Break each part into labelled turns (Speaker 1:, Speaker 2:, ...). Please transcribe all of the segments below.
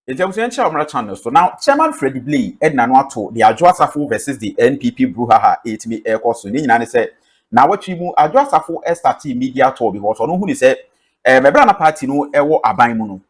Speaker 1: In terms of Omra channel, so now Chairman Freddie Blay, Edna Noato, the Adwoa Safo versus the NPP Bruhaha 8 Ekosiisen. Nhyira said, now what you move Adwoa Safo SRT media tour because on who said, Mcbrown party no ewo aban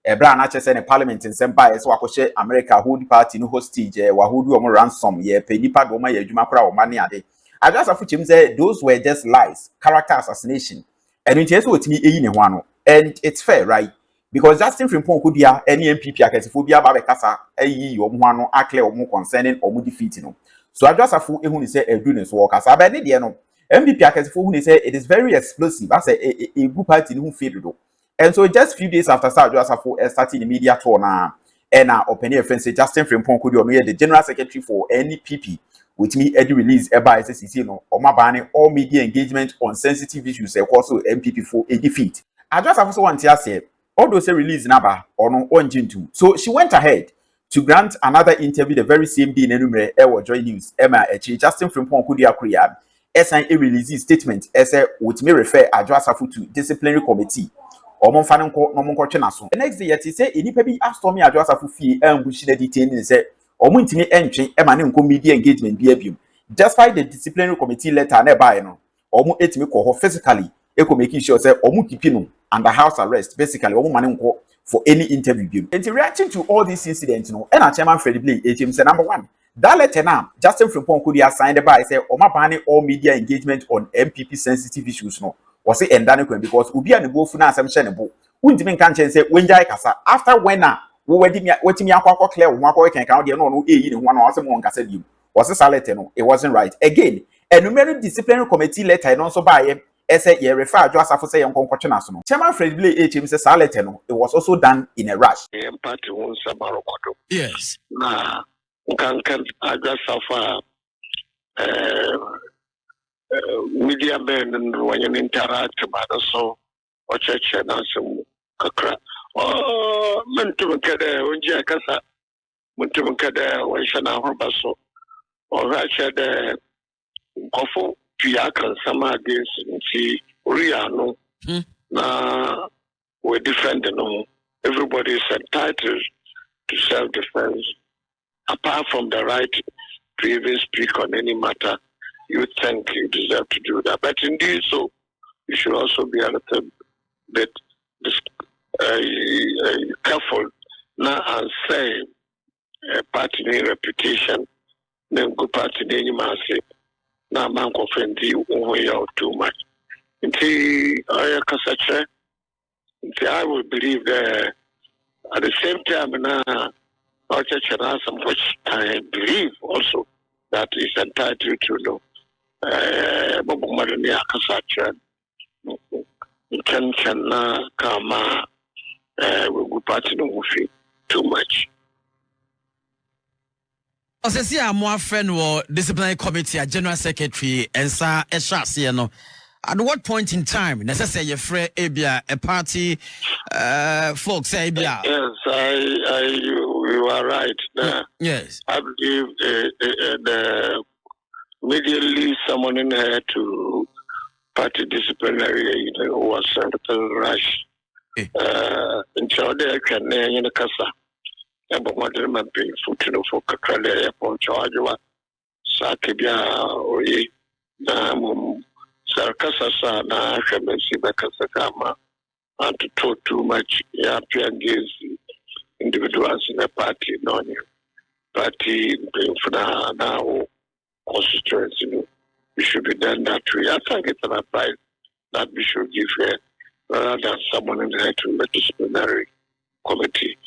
Speaker 1: Ebra na chese ne parliament in Asempa so akoshe America hold party no hostage wahodu omo ransom ye pe nipa do ma ye adwuma kora o mane ade. Adwoa Safo chim say those were just lies, character assassination. And it is what me eyi ne ho ano. And it's fair, right? Because Justin Frimpong Kodua any MPP akasifobia ba be kasa ayi omo ho ano akle omo concerning omo defeat no. So Adwoa Safo ehun ni say edu ne so kasa ba ne de no. MPP akasifo hu ni say it is very explosive as a group party who failed do. And so just few days after Adwoa Safo starting the media tour na and open air friend say Justin Frimpong Kodua the general secretary for NPP with me Eddie release eba SCC no omabane all media engagement on sensitive issues also MPP for a defeat. Adwoa Safo so want to say although say release number or no onjintu. So she went ahead to grant another interview the very same day in Enumere Ewo Joy News Emma Justin Frimpong Kodua Kriya SIA release statement as with me refer Adwoa Safo to disciplinary committee. Omon fanen ko no mon ko twena so. The next day yet say enipa bi astomi Adwoa Safo fie ambushi na detain say omo ntimi entwe e ma ne nko media engagement bi abium. Despite the disciplinary committee letter na buy no omo etimi ko ho physically e ko making sure say omo keep no under house arrest basically omo ma ne nko for any interview bium. And reacting to all these incidents no and chairman Freddie Blay say number 1 that letter now Justin Frimpong Kodua signed by say omo ban all media engagement on MPP sensitive issues no. Was it endane kwen because ubi a ne bo fu na asem hye ne bo untimi nka nchen say wenjai kasa after when na wo wetimi akwa clear wo akwa ken kan de no no eyi ne ho na asem won kasa bi was it salete no it wasn't right again enumerate disciplinary committee letter no so bae ese ye refer Adwoa Safo say yon konkotwe na so no chairman Freddie Blay HM say salete no it was also done in a rush
Speaker 2: party won sabarokodo
Speaker 3: yes
Speaker 2: na kan Adwoa Safo media band and when you interact about so or church and some kakra mentum kada unji akasa mentum kada when shana hobaso or racha de kofo piaka sama against see Riano na we defend no everybody is entitled to self-defense apart from the right to even speak on any matter. You think you deserve to do that. But indeed, so you should also be a little bit careful now and say party reputation, then go party name and say, now man offend you too much. I will believe that at the same time now, our church has some which I believe also that is entitled to know. Bobo Marani Akasacha can kama we go party no fi too much.
Speaker 3: Osesi a mo afre no disciplinary committee a general secretary ensa ehya no at what point in time necessary you free ebia a party folks ebia
Speaker 2: yes you are right
Speaker 3: yes
Speaker 2: I believe the immediately summoning her to party disciplinary was a rush. Until they can in the casa. And but what them be foot for Kakale upon Chargua, Sakibia or ye, Sarkasa, na Shabensi Bakasakama, and to talk too much, against individuals in the party, no party, for now. Constituency, we should be done that way. I think it's an advice that we should give her rather than someone in the head to the disciplinary committee.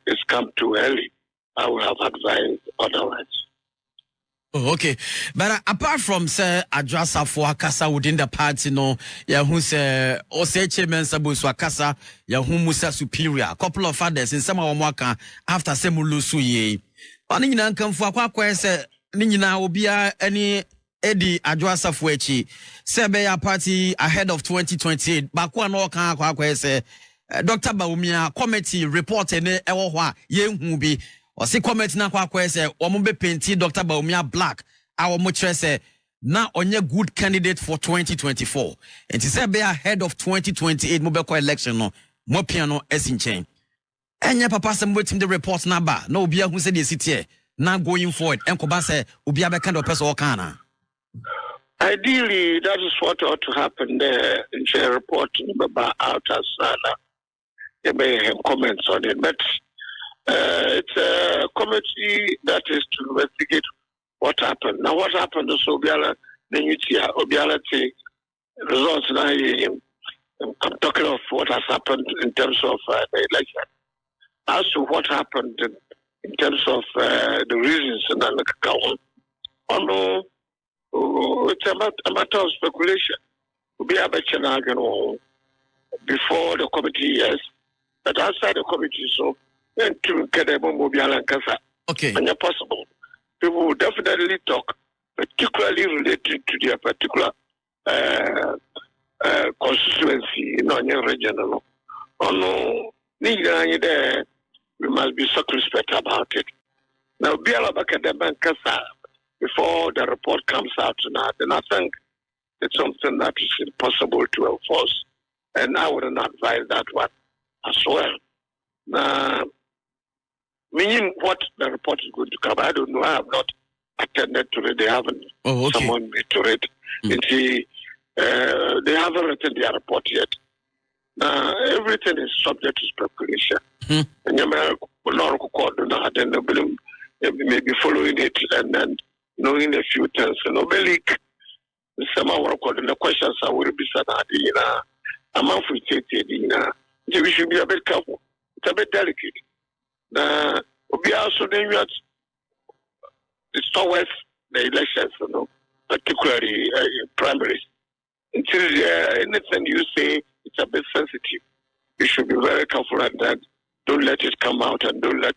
Speaker 2: It's come too early. I would have advised otherwise.
Speaker 3: Oh, okay. But apart from say Adwoa Safo akasa within the party no ya who say chairman sabusu akasa ya who musa superior couple of others in some of waka after semulusu ye oni nyina nkamfu akwa say ni nyina obia any Eddie Adwoa Safo echi say be ya party ahead of 2028 bakwa no kan akwa say Dr. Baumia committee report ene ewo ho a ye hu bi Osi comment na kwa say omo be painti Dr. Baumia black our mo kire say na onye good candidate for 2024 and he say be ahead of 2028 mo be ko election no mo piano esinchen Enya papa some waiting the report number. No Bia who said the city now going forward. Enkoba say Ubia be kind of person or kana.
Speaker 2: Ideally, that is what ought to happen there. In the report out as they may have comments on it, but it's a committee that is to investigate what happened. Now, what happened is Obiala, the Obiala results now. I'm talking of what has happened in terms of the election. As to what happened in terms of the reasons and the account, it's a matter of speculation. We have a channel before the committee, yes, but outside the committee, so then to get a Mobiala and Casa.
Speaker 3: Okay.
Speaker 2: And possible. People will definitely talk, particularly related to their particular constituency in our region. We must be circumspect about it. Now, Biala Bakadeba and Casa, before the report comes out now, then I think it's something that is impossible to enforce. And I wouldn't advise that one as well. Now, meaning what the report is going to cover, I don't know. I have not attended to it. They haven't summoned me to it. They haven't written their report yet. Everything is subject to speculation. And you may be following it and then knowing a few things. Some of the questions I will be said, we should be a bit careful. It's a bit delicate. We also then it's towards the elections, particularly primaries. Anything you say, it's a bit sensitive. You should be very careful at that. Don't let it come out and don't let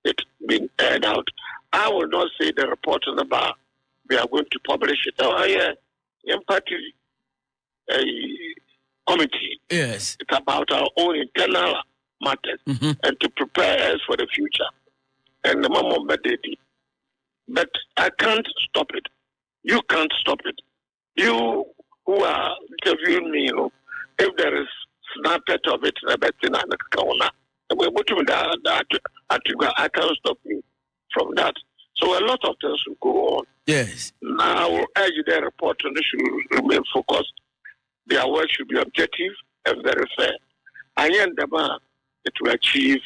Speaker 2: it be aired out. I will not say the report on the bar. We are going to publish it. Party committee.
Speaker 3: Yes.
Speaker 2: It's about our own internal matters and to prepare us for the future. And the mama did. But I can't stop it. You can't stop it. You who are interviewing me, if there is snippet of it, I can't stop you from that. So a lot of things will go on.
Speaker 3: Yes.
Speaker 2: Now I will urge their report and they should remain focused. Their work should be objective and very fair. It will achieve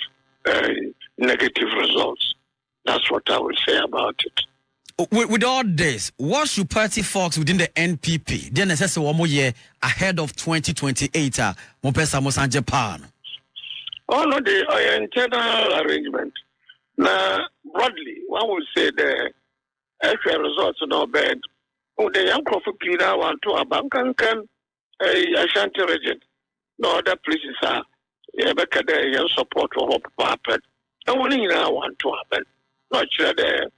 Speaker 2: negative results. That's what I will say about it.
Speaker 3: With all this, what should party folks within the NPP then assess 1 more year ahead of 2028? Japan.
Speaker 2: Oh no, the internal arrangement. Now, broadly, one would say the actual results are not bad. The young Kofi cleaner want to a bank and Ashanti region. No other places are the young support for what happen. And only now want to happen. Not sure the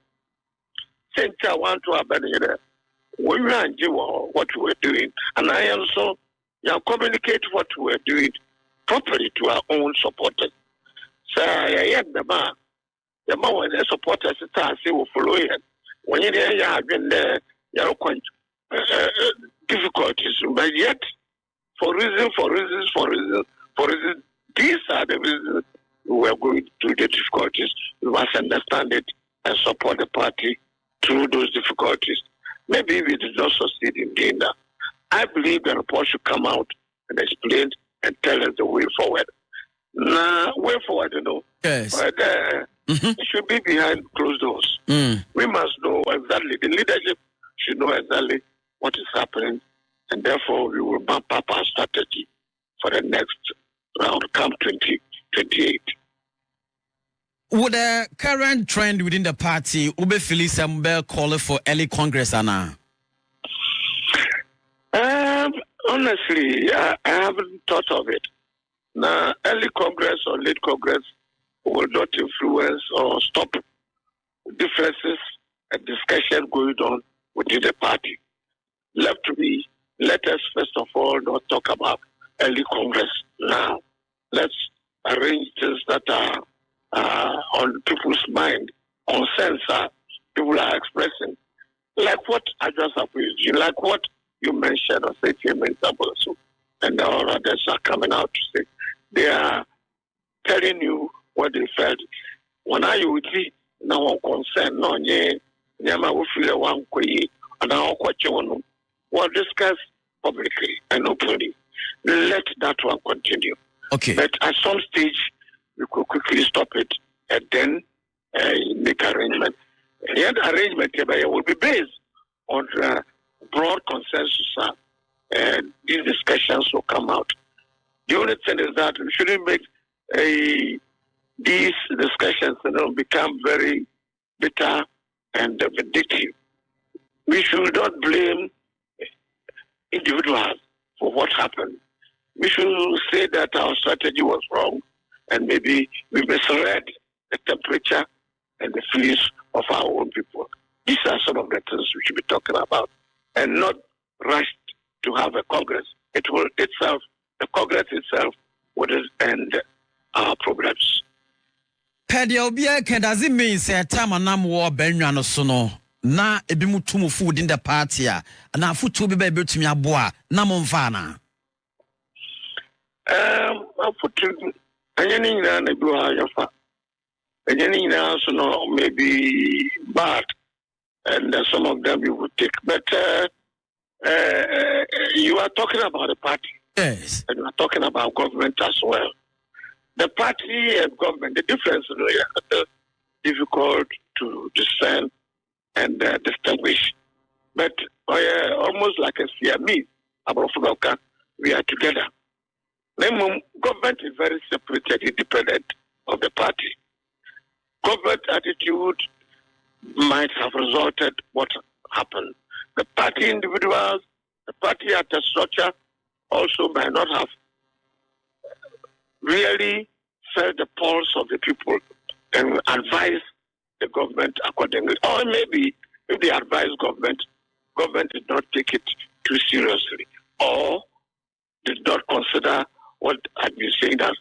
Speaker 2: center want to happen here. We ran what we were doing. And I also communicate what we were doing properly to our own supporters. So I had the man when the supporters say will follow it. When you have been there, you are quite difficulties. But yet, for reasons, these are the reasons we are going through the difficulties. We must understand it and support the party through those difficulties. Maybe we did not succeed in doing that. I believe the report should come out and explain and tell us the way forward. Now, way forward,
Speaker 3: Yes.
Speaker 2: But it should be behind closed doors. We must know exactly. The leadership should know exactly what is happening, and therefore we will map up our strategy for the next round, come 2028.
Speaker 3: Would the current trend within the party, Ube Phyllis call for early Congress, Anna?
Speaker 2: Honestly, I haven't thought of it. Now, early Congress or late Congress will not influence or stop differences and discussion going on within the party. Left to me, let us first of all not talk about early Congress now. Let's arrange things that are on people's mind, concerns people are expressing, like what Adwoa is, like what you mentioned, or say and all others are coming out to say. They are telling you what they felt. When I would see no one concern, no, Nyama will feel one quay, and now question what discuss publicly and openly. Let that one continue.
Speaker 3: Okay.
Speaker 2: But at some stage, we could quickly stop it and then make arrangement. And the arrangement will be based on broad consensus, and these discussions will come out. The only thing is that we shouldn't make these discussions become very bitter and vindictive. We should not blame individuals for what happened. We should say that our strategy was wrong and maybe we misread the temperature and the feelings of our own people. These are some of the things we should be talking about and not rushed to have a Congress. It will itself, the Congress itself, would end our problems.
Speaker 3: Pedia Obia can does it mean say time and nam war Benyan sono na ebimutumu food in the party and now food to be able to me aboa namon fana.
Speaker 2: I put any yafa. Any so maybe bad, and some of them you would take. But you are talking about a party,
Speaker 3: yes,
Speaker 2: and you are talking about government as well. The party and government, the difference is difficult to discern and distinguish. But almost like a Siamese, we are together. Government is very separated, independent of the party. Government attitude might have resulted what happened. The party individuals, the party at the structure also might not have really felt the pulse of the people and advise the government accordingly. Or maybe if they advise government did not take it too seriously or did not consider what I've been saying as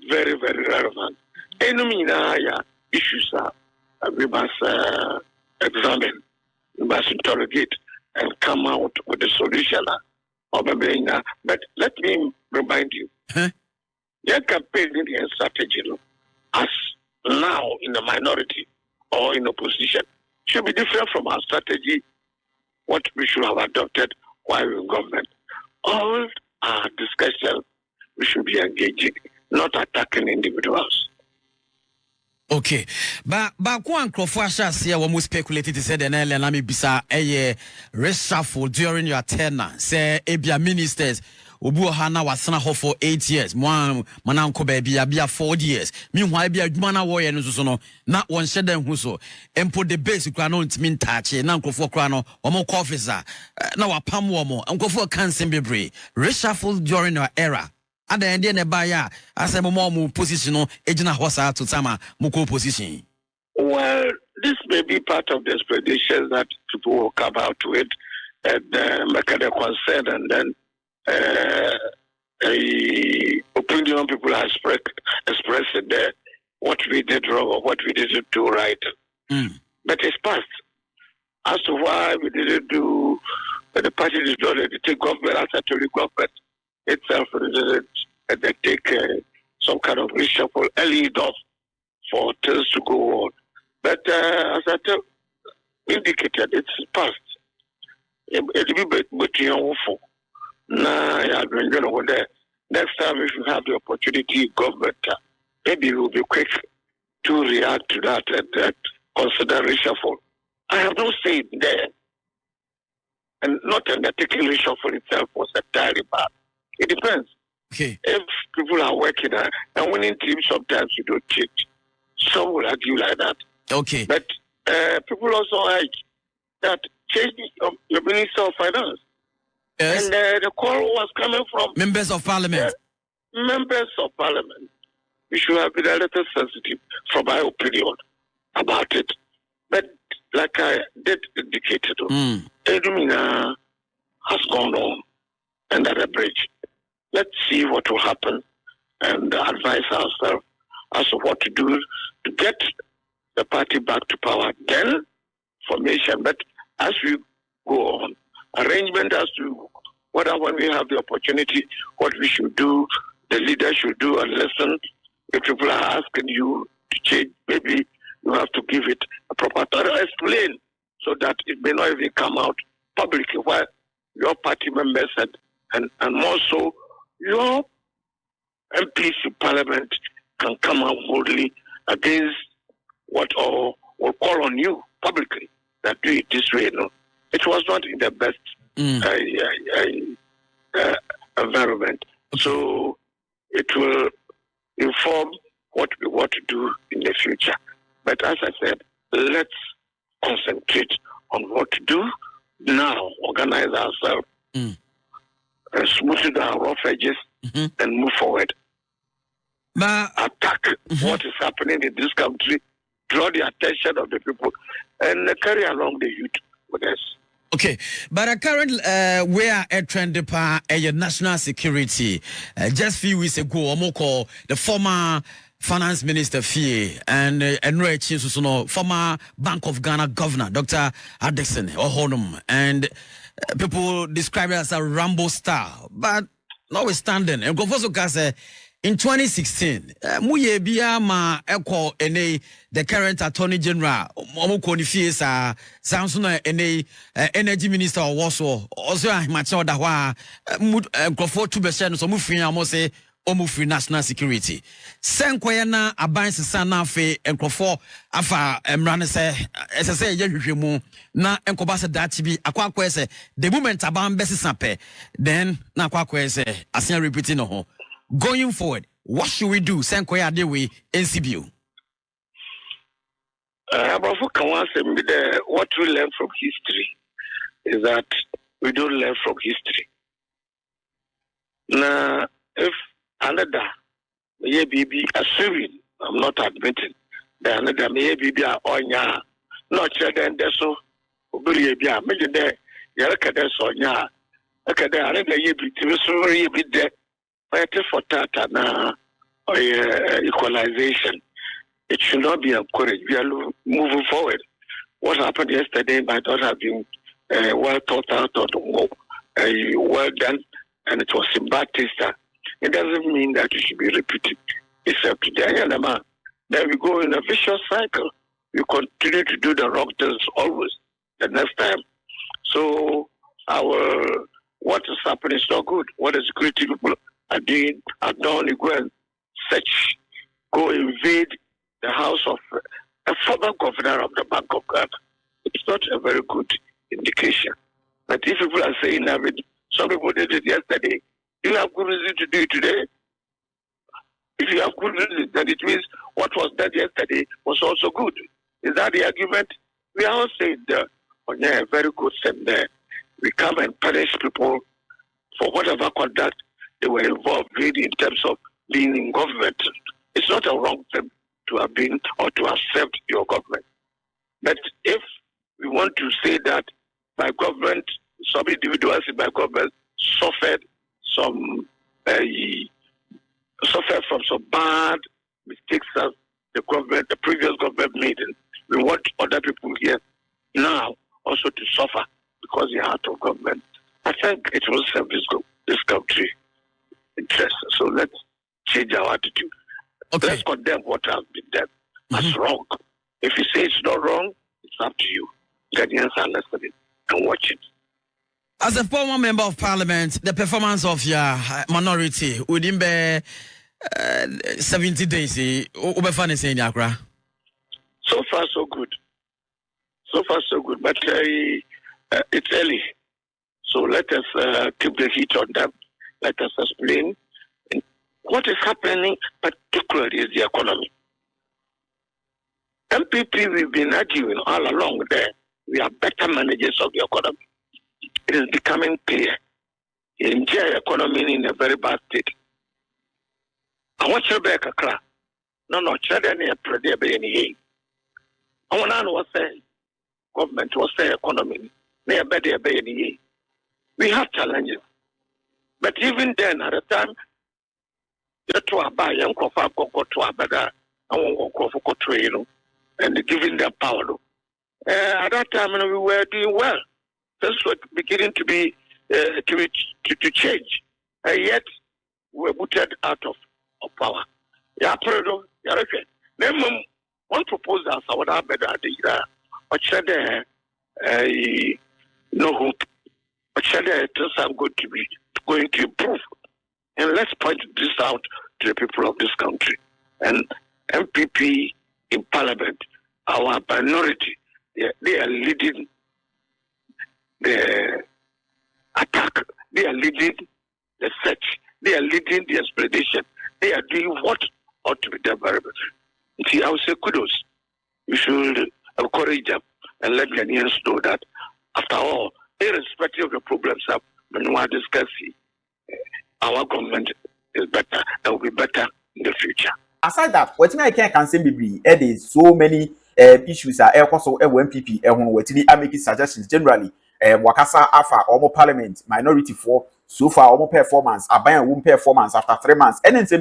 Speaker 2: very, very relevant. Any issues we must examine, we must interrogate and come out with a solution. But let me remind you, your campaign and strategy as now in the minority or in opposition should be different from our strategy, what we should have adopted while in government. All our discussions we should be engaging, not attacking individuals.
Speaker 3: Okay, but one Crofoasha here when we speculated to say the Nami Bisa a reshuffle during your tenure, say Abia ministers. Ubu Hana was sana for 8 years. Mananko baby abia 4 years. Meanwhile, be a mana warrior no not one Sheldon Huso. And put the basic crano mean touch, Nanko for crano, or more coffees. Now a palm warmer, Uncle for cancer be brave. Reshuffle during our era. At the end of the buyer, as a more position, Ejina Hosa to Sama Muko position.
Speaker 2: Well, this may be part of the explanation that people will come out with and make a concern and then opinion people are expressing what we did wrong or what we didn't do right. But it's past. As to why we didn't do, the party did not take government as a government itself, and they take some kind of reshuffle early enough for things to go on. But as I indicated, it's past. It'll be better for. Next time, if you have the opportunity, government, maybe we will be quick to react to that and consider reshuffle. I have no say there. And not undertaking reshuffle itself was entirely bad. It depends.
Speaker 3: Okay.
Speaker 2: If people are working and winning teams, sometimes you don't change. Some will argue like that.
Speaker 3: Okay.
Speaker 2: But people also like that change your Minister of Finance.
Speaker 3: Yes.
Speaker 2: And the call was coming from
Speaker 3: members of parliament.
Speaker 2: Members of parliament. We should have been a little sensitive, from my opinion, about it. But like I did indicate, Edumina has gone on under the bridge. Let's see what will happen and advise ourselves as to what to do to get the party back to power. Then formation. But as we go on, arrangement as to whether when we have the opportunity, what we should do, the leader should do and listen, If people are asking you to change, maybe you have to give it a proper thorough explain so that it may not even come out publicly while your party members and more so your MPs in Parliament can come out boldly against what or will call on you publicly that do it this way. No, it was not in the best environment.
Speaker 3: Okay.
Speaker 2: So it will inform what we want to do in the future. But as I said, let's concentrate on what to do now, organize ourselves, smooth down rough edges, and move forward. Attack what is happening in this country, draw the attention of the people, and carry along the youth with us.
Speaker 3: Okay, but current we are a trend national security. Just few weeks ago, Omoko, the former finance minister Fie and former Bank of Ghana governor Dr. Addo Ohonum, and people describe it as a Rambo star. But notwithstanding, and Kofi say in 2016, muye bia ma eko ene the current attorney general omuko ni fie sa Samsung ene energy minister also macho da wa Kofi to be share no so mu free am say omu free national security senkoya na aban sesa na afi Kofi afa emrane se ese ye hwehwemu na enkoba se dachi bi akwa se the moment aban besesa pe then na akwa se asia repeating no ho. Going forward, what should we do? Senkoya Adewe NCBO.
Speaker 2: What we learn from history is that we don't learn from history. Now, if another may be assuming, I'm not admitting that another may be onya, not then there's so be a major there, Yaraka sonya, okay, there another ye be there. Fighting for that and equalization. It should not be encouraged. We are moving forward. What happened yesterday might not have been well thought out or well done, and it was in bad taste. It doesn't mean that it should be repeated. Except today, then we go in a vicious cycle. We continue to do the wrong things always the next time. So what is happening is not good. What the security people are doing not only go and search, go invade the house of a former governor of the Bank of Ghana. It's not a very good indication. But if people are saying that some people did it yesterday, you have good reason to do it today. If you have good reason, then it means what was done yesterday was also good. Is that the argument? We are all saying a very good thing there. We come and punish people for whatever conduct they were involved in terms of being in government. It's not a wrong thing to have been or to accept your government. But if we want to say that my government, some individuals in my government suffered from some bad mistakes that the previous government made, and we want other people here now also to suffer because they are out of government. I think it will serve this country interest. So let's change our attitude. Okay. Let's condemn what has been done as wrong. If you say it's not wrong, it's up to you. Ghanaians are listening and watch it.
Speaker 3: As a former member of parliament, the performance of your minority within 70 days, so far
Speaker 2: so good. So far so good, but it's early. So let us keep the heat on them. Let us explain. What is happening particularly is the economy. MPP, we've been arguing all along there. We are better managers of the economy. It is becoming clear. The entire economy in a very bad state. I want you back a crack. No, children are pretty any. I want to know what say government was say economy. They are better any. We have challenges. But even then, at the time, and giving them power. At that time, we were doing well. Things were beginning to be to change, and yet we were booted out of power. Ya predo, ya reke. Nemum one proposal sa wada better idea. Or chede no hope. Or chede things are going to improve. And let's point this out to the people of this country. And MPP in Parliament, our minority, they are leading the attack. They are leading the search. They are leading the explanation. They are doing what ought to be done very much. See, I would say kudos. We should encourage them and let Ghanaians know that, after all, irrespective of the problems that when we are discussing, our government is better and will be better in the future.
Speaker 1: Aside that, what I can say maybe there is so many issues are also MPP and what I make suggestions generally. Wakasa afa omo parliament minority for so far omo performance aban won performance after 3 months and then say